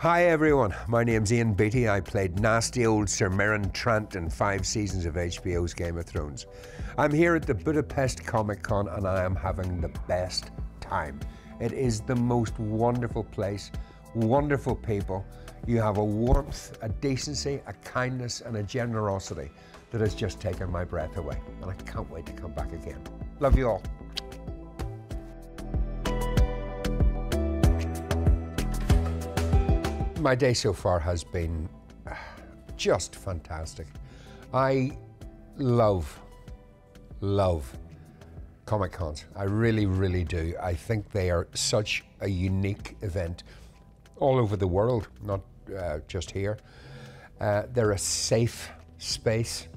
Hi everyone, my name's Ian Beattie. I played nasty old Sir Meryn Trant in 5 seasons of HBO's Game of Thrones. I'm here at the Budapest Comic Con and I am having the best time. It is the most wonderful place, wonderful people. You have a warmth, a decency, a kindness and a generosity that has just taken my breath away. And I can't wait to come back again. Love you all. My day so far has been just fantastic. I love Comic Cons. I really do. I think they are such a unique event all over the world, not just here. They're a safe space.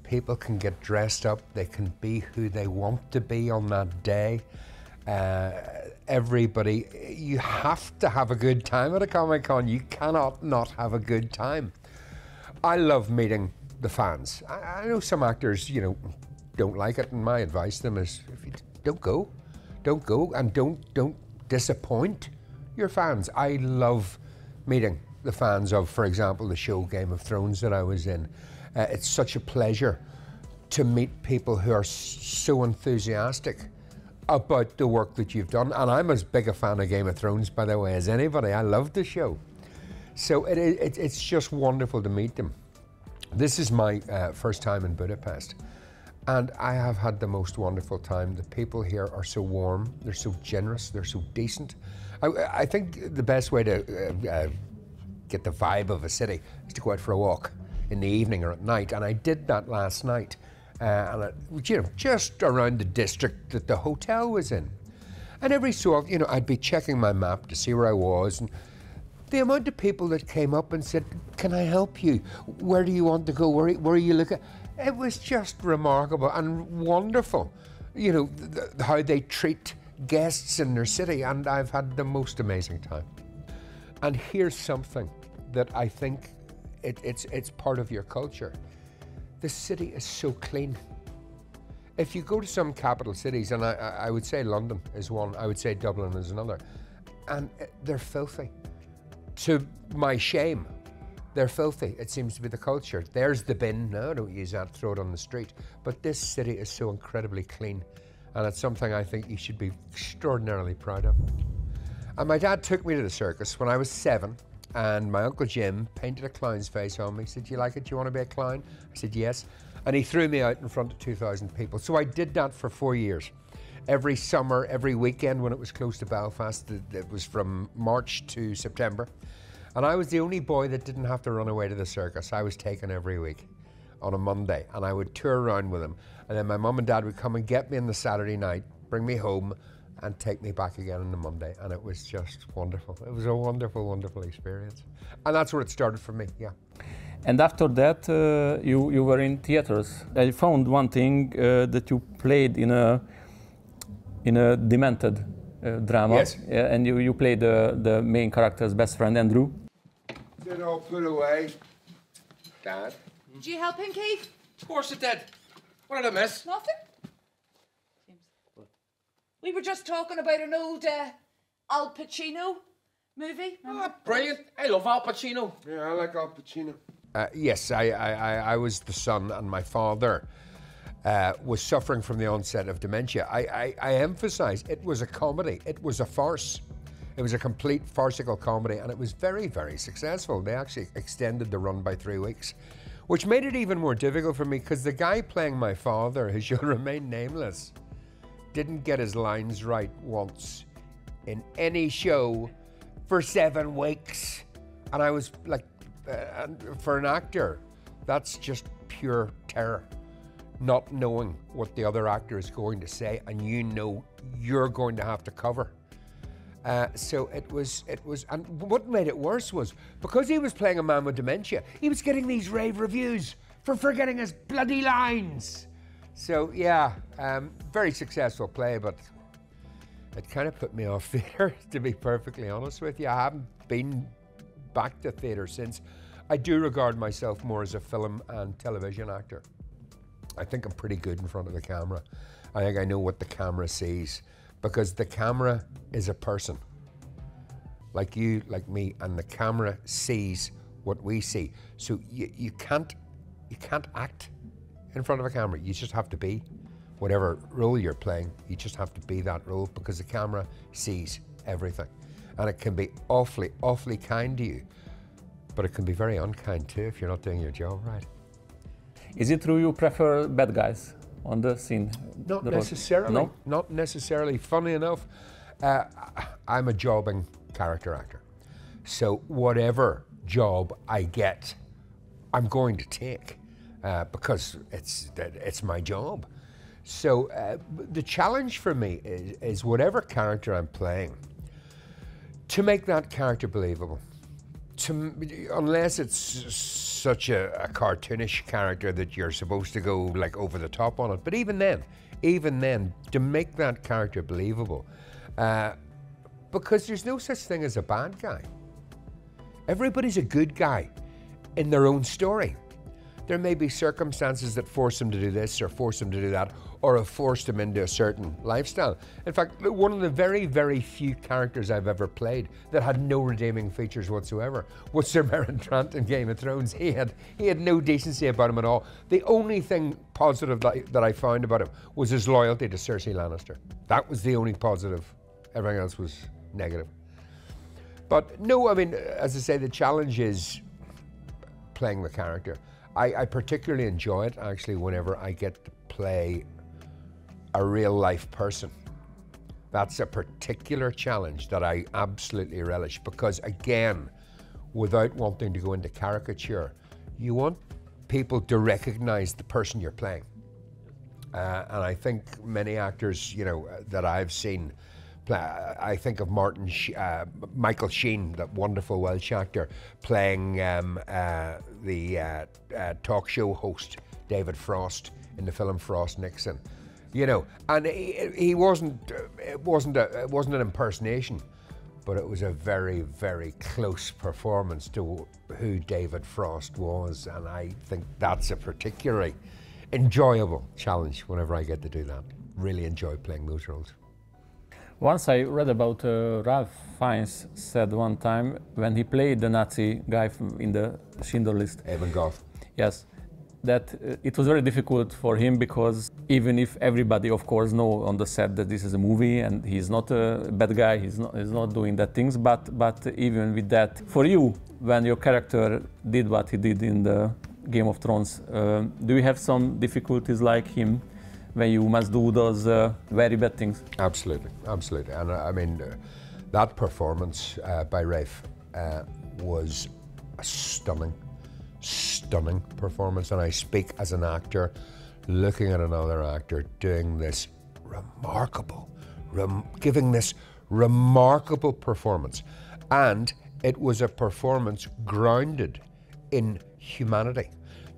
People can get dressed up. They can be who they want to be on that day. Everybody, you have to have a good time at a Comic Con. You cannot not have a good time. I love meeting the fans. I know some actors, you know, don't like it, and my advice to them is, if you don't go, and don't disappoint your fans. I love meeting the fans of, for example, the show Game of Thrones that I was in. It's such a pleasure to meet people who are so enthusiastic about the work that you've done. And I'm as big a fan of Game of Thrones, by the way, as anybody. I love the show. So it's just wonderful to meet them. This is my first time in Budapest, and I have had the most wonderful time. The people here are so warm, they're so generous, they're so decent. I think the best way to get the vibe of a city is to go out for a walk in the evening or at night, and I did that last night. Just around the district that the hotel was in. And every so often, I'd be checking my map to see where I was, and the amount of people that came up and said, "Can I help you? Where do you want to go? Where are you looking?" It was just remarkable and wonderful, how they treat guests in their city, and I've had the most amazing time. And here's something that I think it's part of your culture. The city is so clean. If you go to some capital cities, and I would say London is one, I would say Dublin is another, and they're filthy. To my shame, they're filthy. It seems to be the culture. There's the bin. No, don't use that, throw it on the street. But this city is so incredibly clean, and it's something I think you should be extraordinarily proud of. And my dad took me to the circus when I was 7. And my Uncle Jim painted a clown's face on me. He said, "Do you like it? Do you want to be a clown?" I said, "Yes." And he threw me out in front of 2,000 people. So I did that for 4 years. Every summer, every weekend when it was close to Belfast, it was from March to September. And I was the only boy that didn't have to run away to the circus. I was taken every week on a Monday, and I would tour around with him. And then my mum and dad would come and get me on the Saturday night, bring me home, and take me back again on the Monday, and it was just wonderful. It was a wonderful experience, and that's where it started for me. Yeah. And after that, you were in theaters. I found one thing that you played in a demented drama. Yes. And you played the main character's best friend, Andrew. Is it all put away, Dad? Did you help him, Keith? Of course it did. What did I miss? Nothing. We were just talking about an old Al Pacino movie. Oh, brilliant. I love Al Pacino. Yeah, I like Al Pacino. Yes, I was the son, and my father was suffering from the onset of dementia. I emphasize, it was a comedy. It was a farce. It was a complete farcical comedy, and it was very successful. They actually extended the run by 3 weeks, which made it even more difficult for me, because the guy playing my father, who shall remain nameless, didn't get his lines right once in any show for 7 weeks. And I was like, for an actor, that's just pure terror. Not knowing what the other actor is going to say, and you're going to have to cover. So it was, and what made it worse was, because he was playing a man with dementia, he was getting these rave reviews for forgetting his bloody lines. So yeah, very successful play, but it kind of put me off theatre, to be perfectly honest with you. I haven't been back to theatre since. I do regard myself more as a film and television actor. I think I'm pretty good in front of the camera. I think I know what the camera sees, because the camera is a person. like you, like me, and the camera sees what we see. So you can't act in front of a camera. You just have to be whatever role you're playing. You just have to be that role because the camera sees everything. And it can be awfully, awfully kind to you, but it can be very unkind too if you're not doing your job right. Is it true you prefer bad guys on the scene? Not necessarily. No? Not necessarily. Funny enough, I'm a jobbing character actor. So whatever job I get, I'm going to take because it's my job. So the challenge for me is whatever character I'm playing, to make that character believable. Unless it's such a cartoonish character that you're supposed to go like over the top on it. But even then, to make that character believable, because there's no such thing as a bad guy. Everybody's a good guy in their own story. There may be circumstances that force them to do this or force them to do that, or have forced them into a certain lifestyle. In fact, one of the very, very few characters I've ever played that had no redeeming features whatsoever was Sir Meryn Trant in Game of Thrones. He had no decency about him at all. The only thing positive that I found about him was his loyalty to Cersei Lannister. That was the only positive. Everything else was negative. But no, I mean, as I say, the challenge is playing the character. I particularly enjoy it, actually, whenever I get to play a real-life person. That's a particular challenge that I absolutely relish because, again, without wanting to go into caricature, you want people to recognize the person you're playing. And I think many actors, you know, that I've seen, I think of Michael Sheen, that wonderful Welsh actor, playing the talk show host David Frost in the film Frost Nixon. You know, and it wasn't an impersonation, but it was a very, very close performance to who David Frost was, and I think that's a particularly enjoyable challenge whenever I get to do that. Really enjoy playing those roles. Once I read about Ralph Fiennes said one time when he played the Nazi guy in the Schindler List. Evan Goff. Yes, that it was very difficult for him because even if everybody, of course, know on the set that this is a movie and he's not a bad guy, he's not doing that things, but even with that, for you, when your character did what he did in the Game of Thrones, do you have some difficulties like him? When you must do those very bad things? Absolutely, absolutely. And I mean, that performance by Rafe was a stunning performance. And I speak as an actor, looking at another actor doing this giving this remarkable performance. And it was a performance grounded in humanity.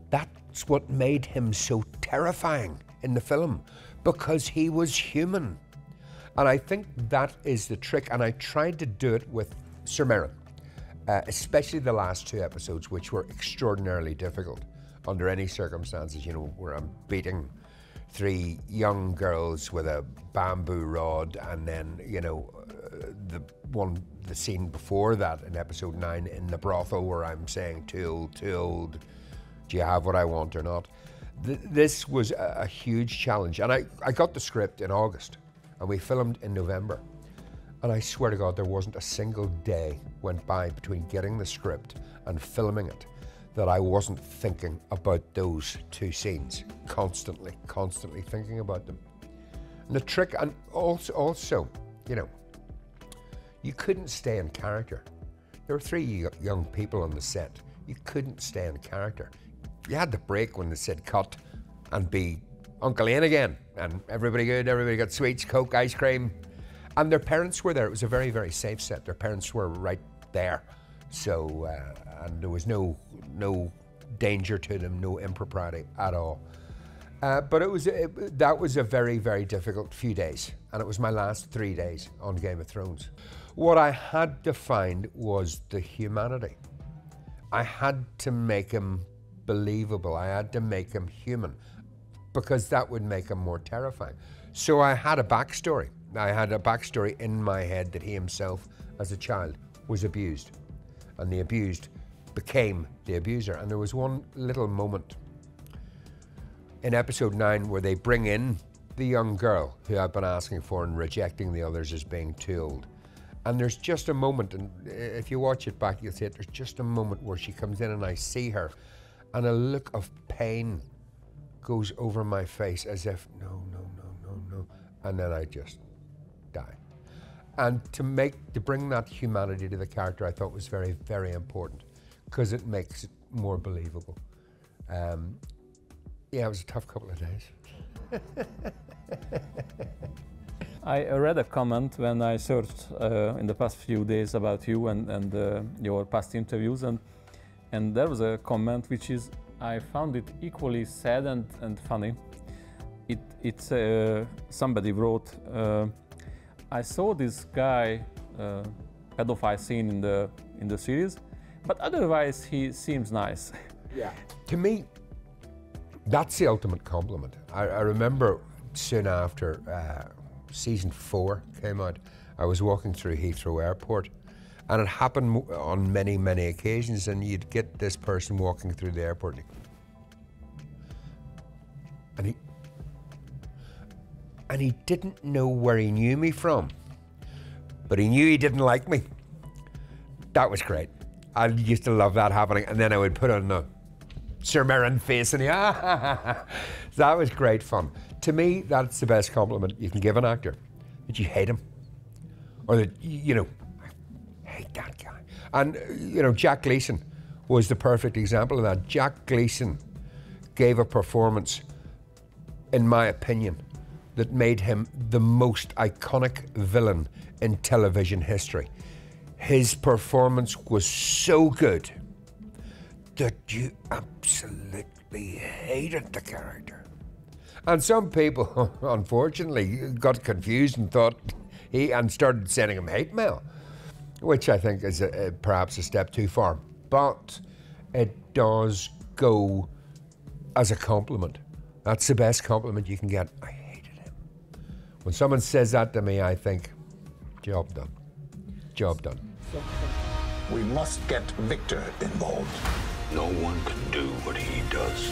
That's what made him so terrifying in the film, because he was human. And I think that is the trick, and I tried to do it with Sir Meryn, especially the last two episodes, which were extraordinarily difficult under any circumstances, you know, where I'm beating three young girls with a bamboo rod, and then, you know, the scene before that in episode 9 in the brothel where I'm saying, too old, do you have what I want or not? This was a huge challenge, and I got the script in August and we filmed in November, and I swear to God there wasn't a single day went by between getting the script and filming it that I wasn't thinking about those two scenes, constantly thinking about them. And the trick, and also, you know, you couldn't stay in character. There were three young people on the set. You couldn't stay in character. You had to break when they said cut and be Uncle Ian again, and everybody good, everybody got sweets, Coke, ice cream. And their parents were there. It was a very, very safe set. Their parents were right there. So, and there was no danger to them, no impropriety at all. But that was a very, very difficult few days, and it was my last 3 days on Game of Thrones. What I had to find was the humanity. I had to make him believable. I had to make him human, because that would make him more terrifying. So I had a backstory. I had a backstory in my head that he himself, as a child, was abused, and the abused became the abuser. And there was one little moment in episode 9 where they bring in the young girl who I've been asking for and rejecting the others as being too old. And there's just a moment, and if you watch it back, you'll see it, there's just a moment where she comes in and I see her, and a look of pain goes over my face as if, no, and then I just die. And to bring that humanity to the character, I thought was very, very important, because it makes it more believable. Yeah, it was a tough couple of days. I read a comment when I searched in the past few days about you and your past interviews, and there was a comment which is, I found it equally sad and funny. It's somebody wrote, I saw this guy pedophile scene in the series, but otherwise he seems nice. Yeah. To me, that's the ultimate compliment. I remember soon after season 4 came out, I was walking through Heathrow Airport, and it happened on many, many occasions, and you'd get this person walking through the airport, and he didn't know where he knew me from, but he knew he didn't like me. That was great. I used to love that happening, and then I would put on the Sir Meryn face, and that was great fun. To me, that's the best compliment you can give an actor, that you hate him, or that, you know, I hate that guy. And, you know, Jack Gleeson was the perfect example of that. Jack Gleeson gave a performance, in my opinion, that made him the most iconic villain in television history. His performance was so good that you absolutely hated the character. And some people, unfortunately, got confused and thought and started sending him hate mail, which I think is perhaps a step too far. But it does go as a compliment. That's the best compliment you can get. I hated him. When someone says that to me, I think, job done. Job done. We must get Victor involved. No one can do what he does.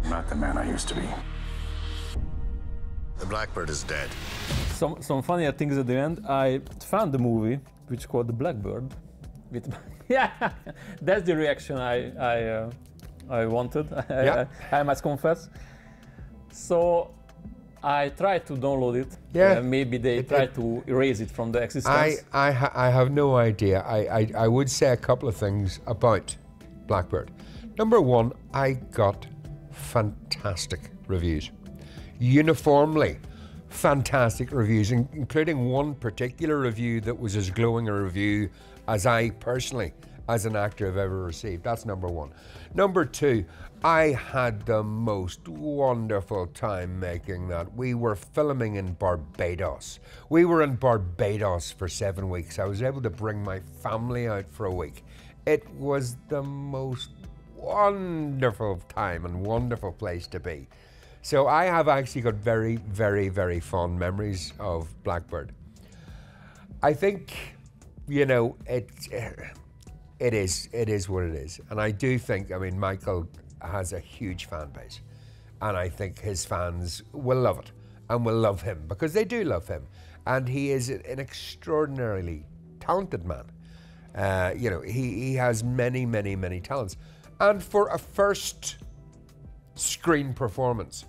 Not the man I used to be. The Blackbird is dead. Some funnier things at the end. I found the movie which called The Blackbird. With yeah, that's the reaction I wanted. Yeah. I must confess. So I tried to download it. Yeah. Maybe they tried to erase it from the existence. I have no idea. I would say a couple of things about Blackbird. Number one, I got fantastic reviews. Uniformly fantastic reviews, including one particular review that was as glowing a review as I personally, as an actor, have ever received. That's number one. Number two, I had the most wonderful time making that. We were filming in Barbados. We were in Barbados for 7 weeks. I was able to bring my family out for a week. It was the most wonderful time and wonderful place to be. So I have actually got very, very, very fond memories of Blackbird. I think, you know, it is what it is. And I do think, I mean, Michael has a huge fan base. And I think his fans will love it and will love him, because they do love him. And he is an extraordinarily talented man. You know, he has many, many, many talents. And for a first screen performance,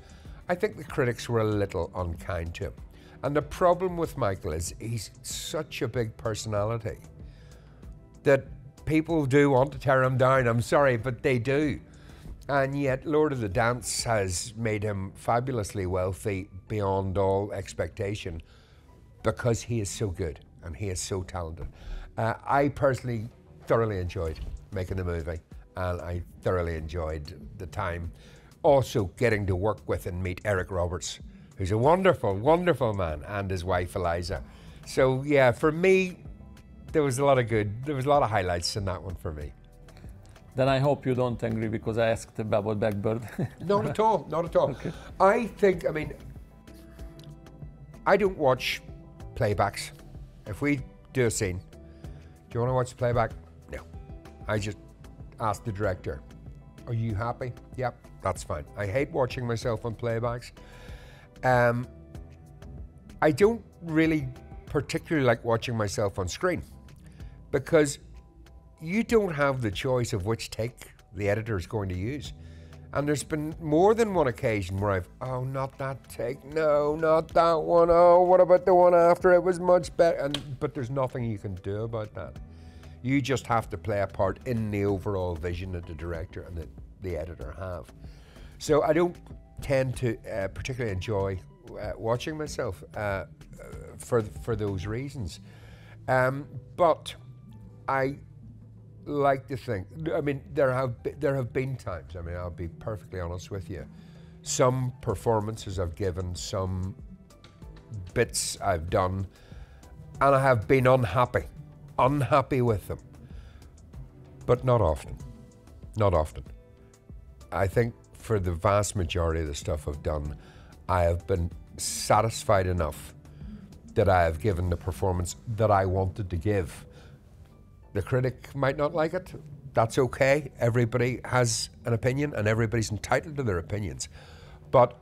I think the critics were a little unkind to him. And the problem with Michael is he's such a big personality that people do want to tear him down. I'm sorry, but they do. And yet Lord of the Dance has made him fabulously wealthy beyond all expectation, because he is so good and he is so talented. I personally thoroughly enjoyed making the movie, and I thoroughly enjoyed the time also getting to work with and meet Eric Roberts, who's a wonderful, wonderful man, and his wife Eliza. So yeah, for me, there was a lot of highlights in that one for me. Then I hope you don't angry because I asked about Blackbird. Not at all, not at all. Okay. I think, I mean, I don't watch playbacks. If we do a scene. Do you want to watch the playback? No. I just ask the director, are you happy? Yep, that's fine. I hate watching myself on playbacks. I don't really particularly like watching myself on screen because you don't have the choice of which take the editor is going to use. And there's been more than one occasion where oh, not that take, no, not that one, oh, what about the one after, it was much better, but there's nothing you can do about that. You just have to play a part in the overall vision that the director and the editor have. So I don't tend to particularly enjoy watching myself for those reasons. But I like to think, I mean, there have been times, I mean, I'll be perfectly honest with you, some performances I've given, some bits I've done, and I have been unhappy with them, but not often. I think for the vast majority of the stuff I've done, I have been satisfied enough that I have given the performance that I wanted to give. The critic might not like it. That's okay. Everybody has an opinion and everybody's entitled to their opinions. But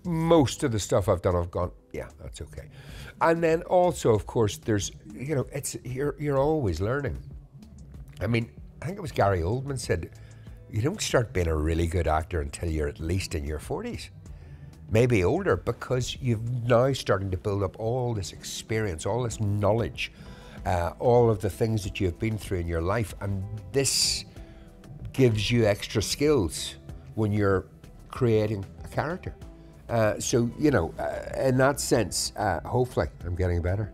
most of the stuff I've done, I've gone, yeah, that's okay. And then also, of course, there's, you know, you're always learning. I mean, I think it was Gary Oldman said, you don't start being a really good actor until you're at least in your 40s. Maybe older, because you've now starting to build up all this experience, all this knowledge, all of the things that you've been through in your life, and this gives you extra skills when you're creating a character. So, you know, in that sense, hopefully I'm getting better.